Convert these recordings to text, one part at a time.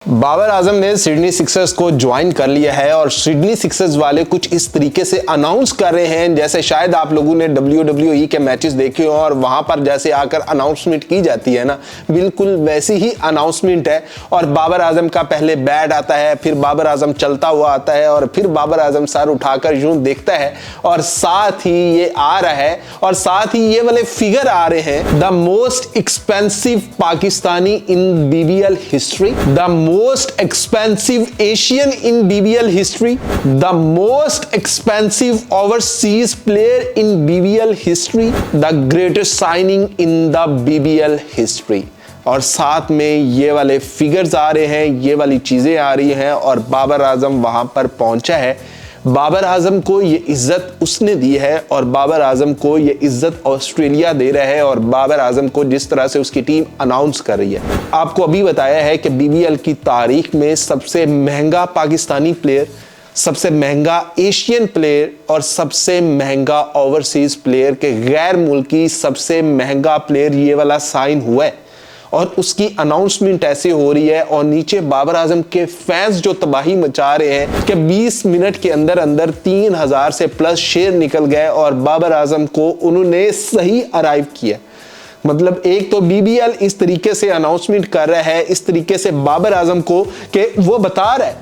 बाबर आजम ने Sydney Sixers को join कर लिया है और सिडनी सिक्सर्स वाले कुछ इस तरीके से अनाउंस कर रहे हैं जैसे शायद आप लोगों ने WWE के मैचेस देखे हो और वहां पर जैसे आकर अनाउंसमेंट की जाती है ना, बिल्कुल वैसी ही अनाउंसमेंट है। और बाबर आजम का पहले बैट आता है, फिर बाबर आजम चलता हुआ आता है और फिर बाबर आजम सर उठाकर यूं देखता है और साथ ही ये आ रहा है और साथ ही ये वाले फिगर आ रहे हैं, the most expensive Pakistani in BBL history, the most expensive Asian in BBL history, the most expensive overseas player in BBL history, the greatest signing in the BBL history। और साथ में ये वाले फिगर्स आ रहे हैं, ये वाली चीजें आ रही हैं और बाबर आजम वहां पर पहुंचा है। बाबर आजम को ये इज्जत उसने दी है और बाबर आजम को ये इज्जत ऑस्ट्रेलिया दे रहा है और बाबर आजम को जिस तरह से उसकी टीम अनाउंस कर रही है। आपको अभी बताया है कि BBL की तारीख में सबसे महंगा पाकिस्तानी प्लेयर, सबसे महंगा एशियन प्लेयर और सबसे महंगा ओवरसीज प्लेयर के गैर मुल्की सबसे महंगा प्लेयर ये वाला साइन हुआ है और उसकी अनाउंसमेंट ऐसे हो रही है। और नीचे बाबर आजम के फैंस जो तबाही मचा रहे हैं कि 20 मिनट के अंदर अंदर 3000 से प्लस शेयर निकल गए और बाबर आजम को उन्होंने सही अराइव किया। मतलब एक तो BBL इस तरीके से अनाउंसमेंट कर रहा है, इस तरीके से बाबर आजम को कि वो बता रहा है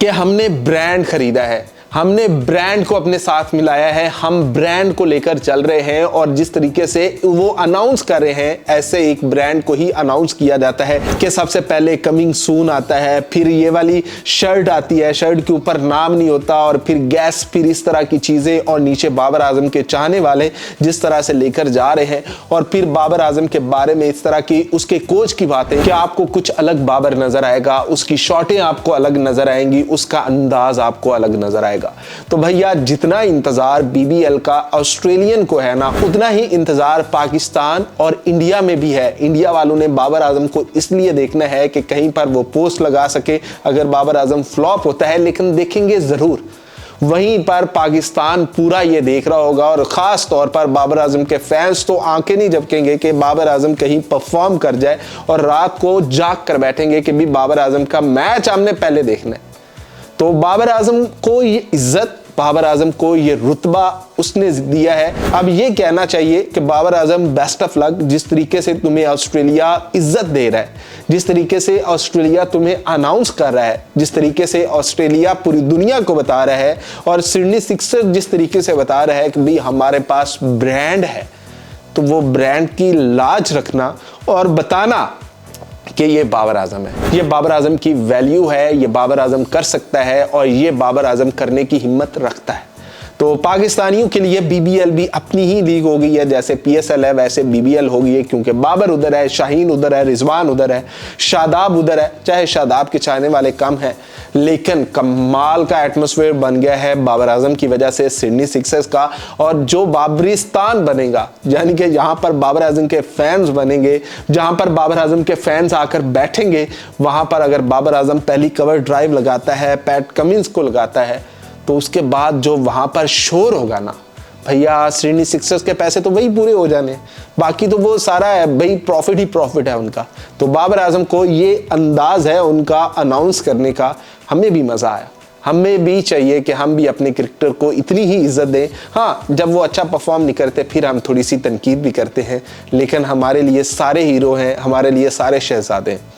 कि हमने ब्रांड खरीदा है, हमने ब्रांड को अपने साथ मिलाया है, हम ब्रांड को लेकर चल रहे हैं। और जिस तरीके से वो अनाउंस कर रहे हैं ऐसे एक ब्रांड को ही अनाउंस किया जाता है कि सबसे पहले कमिंग सून आता है, फिर ये वाली शर्ट आती है, शर्ट के ऊपर नाम नहीं होता और फिर गैस, फिर इस तरह की चीजें और नीचे बाबर आजम के चाहने वाले जिस तरह से लेकर जा रहे हैं। और फिर बाबर आजम के बारे में इस तरह की उसके कोच की बातें कि आपको कुछ अलग बाबर नजर आएगा, उसकी शॉटें आपको अलग नजर आएंगी, उसका अंदाज आपको अलग नजर आएगा। तो भैया जितना इंतजार BBL का ऑस्ट्रेलियन को है ना, उतना ही इंतजार पाकिस्तान और इंडिया में भी है। इंडिया वालों ने बाबर आजम को इसलिए देखना है कि कहीं पर वो पोस्ट लगा सके अगर बाबर आजम फ्लॉप होता है, लेकिन देखेंगे जरूर। वहीं पर पाकिस्तान पूरा ये देख रहा होगा और खास तौर पर बाबर आजम के फैंस तो आंखें नहीं झपकेंगे कि बाबर आजम कहीं परफॉर्म कर जाए और रात को जाग कर बैठेंगे कि भी बाबर आजम का मैच हमने पहले देखना है। तो बाबर आजम को ये इज्जत, बाबर आजम को ये रुतबा उसने दिया है। अब ये कहना चाहिए कि Babar Azam best of luck, जिस तरीके से तुम्हें ऑस्ट्रेलिया इज्जत दे रहा है, जिस तरीके से ऑस्ट्रेलिया तुम्हें अनाउंस कर रहा है, जिस तरीके से ऑस्ट्रेलिया पूरी दुनिया को बता रहा है और सिडनी सिक्सर्स जिस तरीके से बता रहा है कि भाई हमारे पास ब्रांड है, तो वो ब्रांड की लाज रखना और बताना कि ये बाबर आजम है, ये बाबर आजम की वैल्यू है, ये बाबर आजम कर सकता है और ये बाबर आजम करने की हिम्मत रखता है। तो पाकिस्तानियों के लिए BBL भी अपनी ही लीग हो गई है, जैसे PSL है वैसे BBL हो गई है, क्योंकि बाबर उधर है, शाहीन उधर है, रिजवान उधर है, शादाब उधर है। चाहे शादाब के चाहने वाले कम हैं, लेकिन कमाल का एटमॉस्फेयर बन गया है बाबर आजम की वजह से सिडनी सिक्सर्स का। और जो बाबरिस्तान बनेगा, यानी कि यहाँ पर बाबर आजम के फैंस बनेंगे, जहाँ पर बाबर आजम के फैंस आकर बैठेंगे, वहाँ पर अगर बाबर आजम पहली कवर ड्राइव लगाता है, पैट कमिंस को लगाता है, तो उसके बाद जो वहां पर शोर होगा ना भैया, सिडनी सिक्सर्स के पैसे तो वही पूरे हो जाने, बाकी तो वो सारा है भाई, प्रॉफिट ही प्रॉफिट है उनका। तो बाबर आजम को ये अंदाज है उनका अनाउंस करने का, हमें भी मजा आया। हमें भी चाहिए कि हम भी अपने क्रिकेटर को इतनी ही इज्जत दें। हाँ, जब वो अच्छा परफॉर्म नहीं करते फिर हम थोड़ी सी तनकीद भी करते हैं, लेकिन हमारे लिए सारे हीरो हैं, हमारे लिए सारे शहजादे हैं।